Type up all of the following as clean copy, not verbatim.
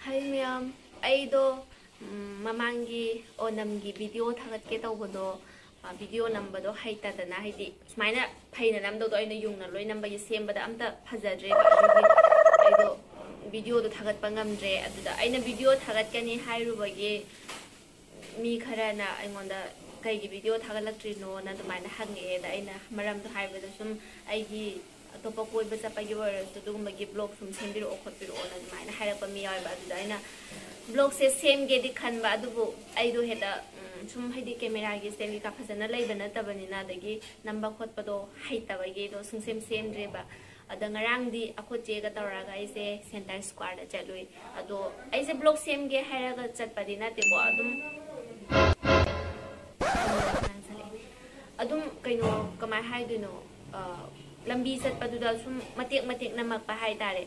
Hi ma'am, aido mamangi onamgi video thagat ke tawbodo video number do haita dana haidi smaina phaina namdo do aina yungna loi number ye sembada amta phajadre aido video do thagat pangamdre aduda aina video thagat kani hairubage mi kharana aingonda kaigi video thagalaktri no na dumaina hange da aina maram do haibada sum aigi atopa koi ba chapagi wara to dugumagi blog sum sembiro okhotbiro na dumaina hairapa mi yai ba aduda aina blog se same ge di khan ba adubu aido heda sum haidi camera gi stem ka phajana leibana tabani na dagi number khotpa do haitaba ge do sum same dre ba ada ngarang di akhoche ga tawraga aise center square da chalui ado aise blog same ge hairaga chatpadi na te bo adum kaino kamai haidino lambi chatpaduda sum matek namak pa hai tare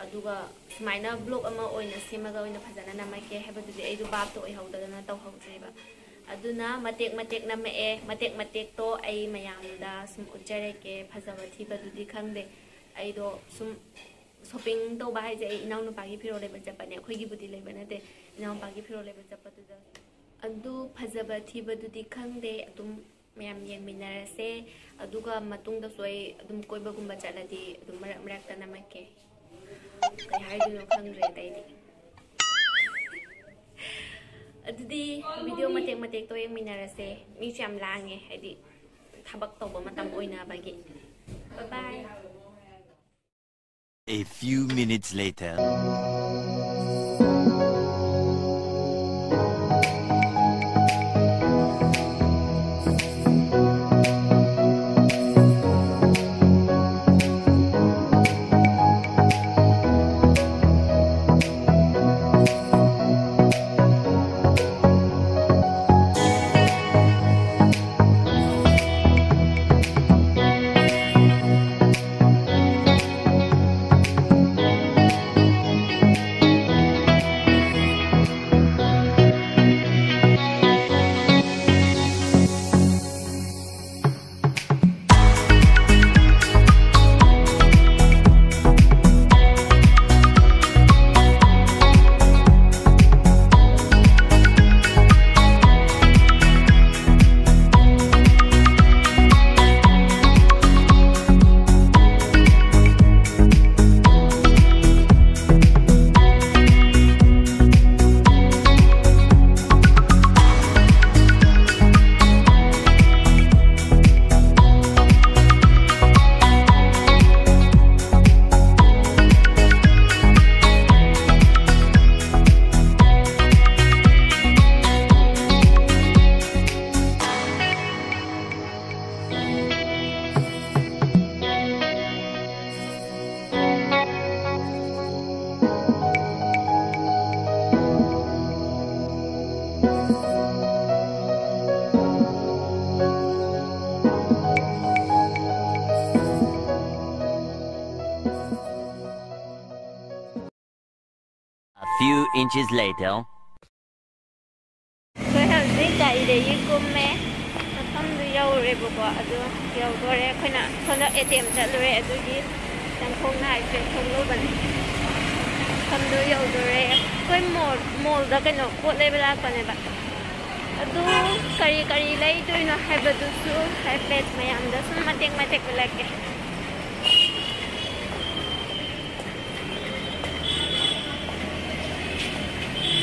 aduga sumaina blog ama oina semaga oina phajana namake habadudi aidu bab to oi hawdana taw hawdriba aduna matek namae matek to ai mayamda sum ujareke phajaba thibadudi khangde aido sum shopping to ba hai je inaw nu pagi phiro leba japane khoigi budi leba nate inaw pagi phiro leba japatuda adu phajaba thibadudi khangde adum mayam yengminarase aduga matungda soi adum koiba gumba chaladi adum marak ta namake kai haidino khangre daidi adudi video matek to yengminarase mi cham lange haidi thabak toba matam oina bagi bye bye. A few minutes later. A few inches later. Tôi have this guy để đi cùng mẹ, không được giàu rồi bố bố, adu giàu rồi, khơi nè, không được ATM trả rồi, adu gì, chẳng không này, chuyện không lâu bận, không được giàu rồi, khơi mall đó cái nó quất lên là con này bạn, adu kari lấy tôi nó hay bớt số, hay pet mày ăn đó, xong matek về lại cái.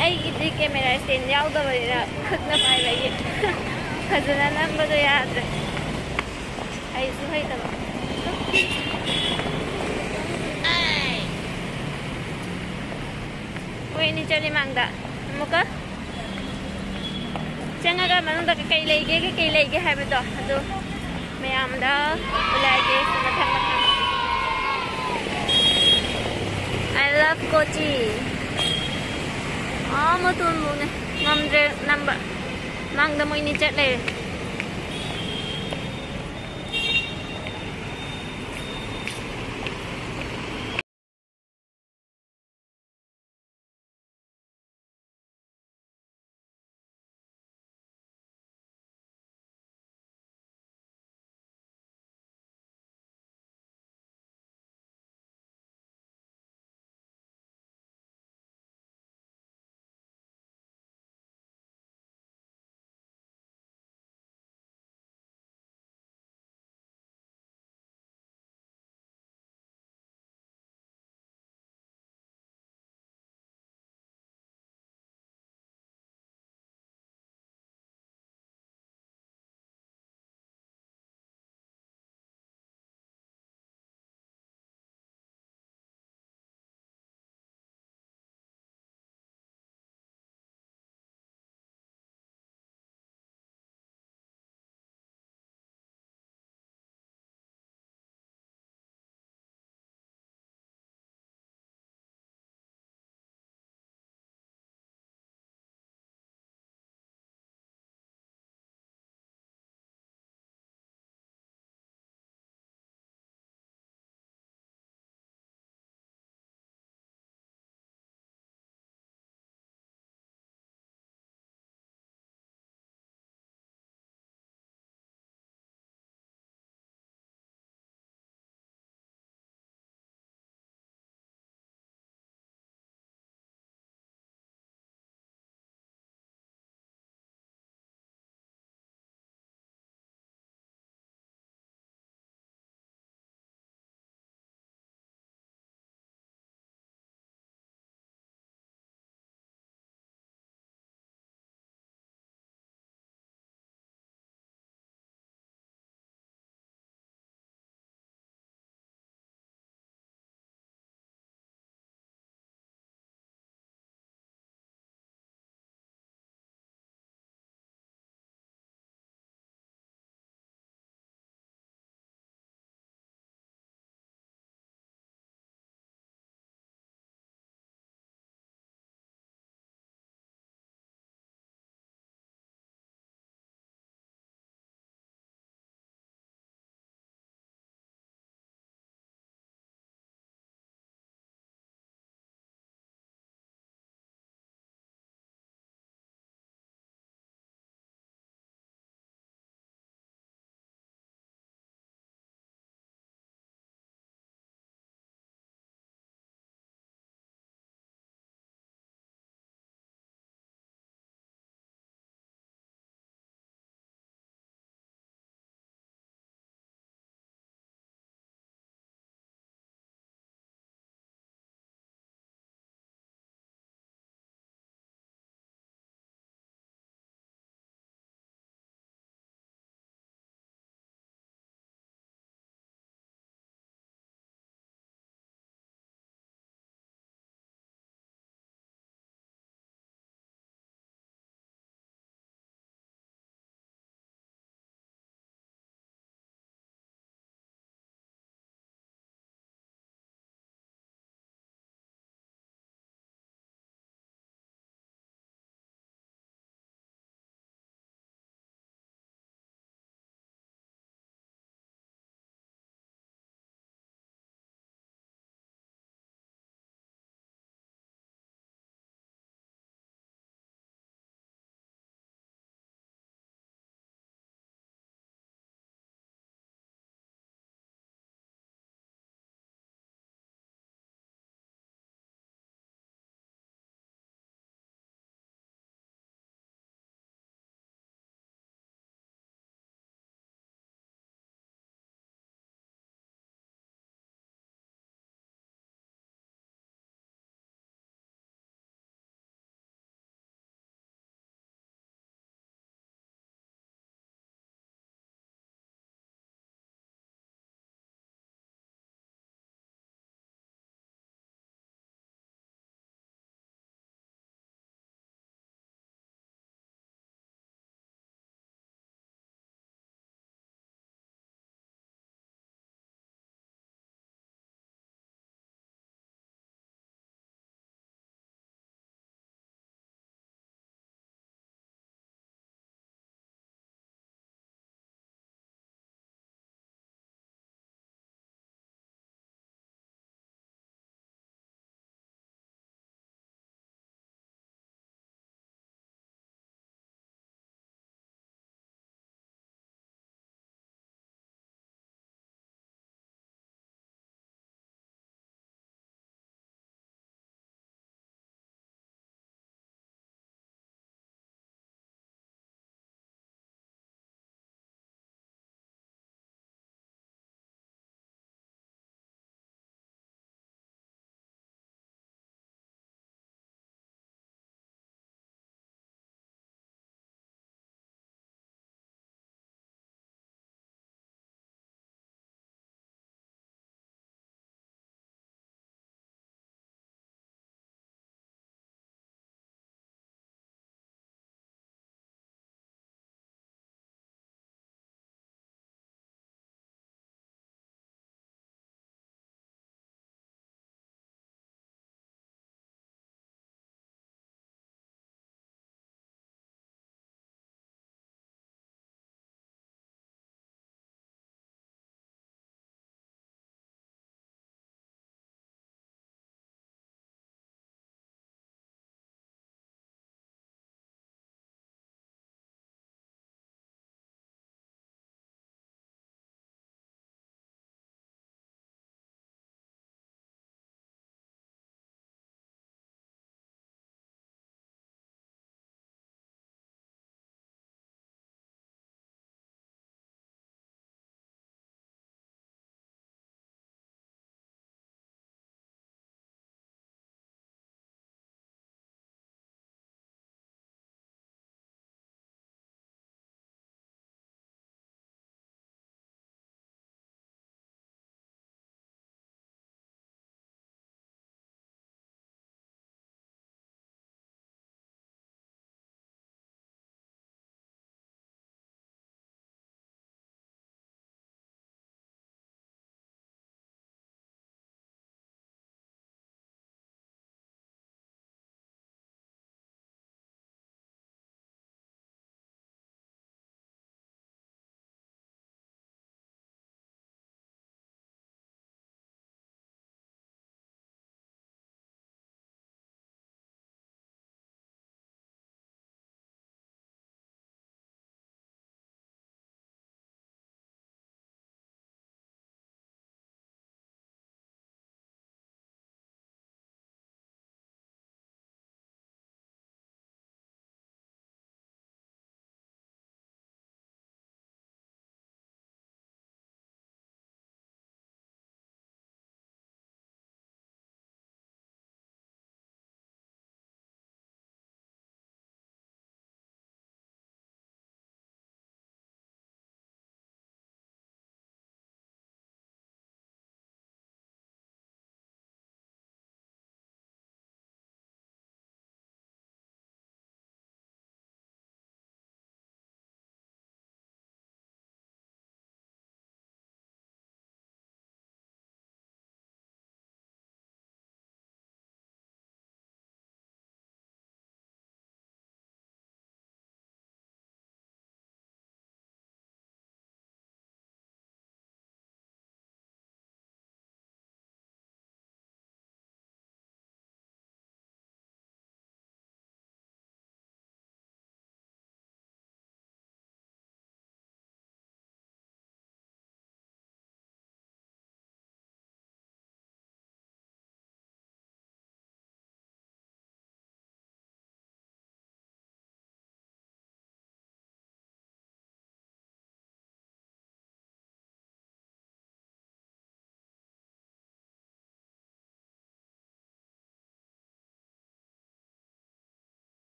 Ay gidi camera stand yawda barira khutna pai lagi khazana number do yaad ay su hay taba ay koi ni chali mangda muka changa ga manunda kai lege hai ba do adu mayam da lage mathang I love Kochi. Mà tuôn luôn này, ngâm number, mang đâm môi ni chết này.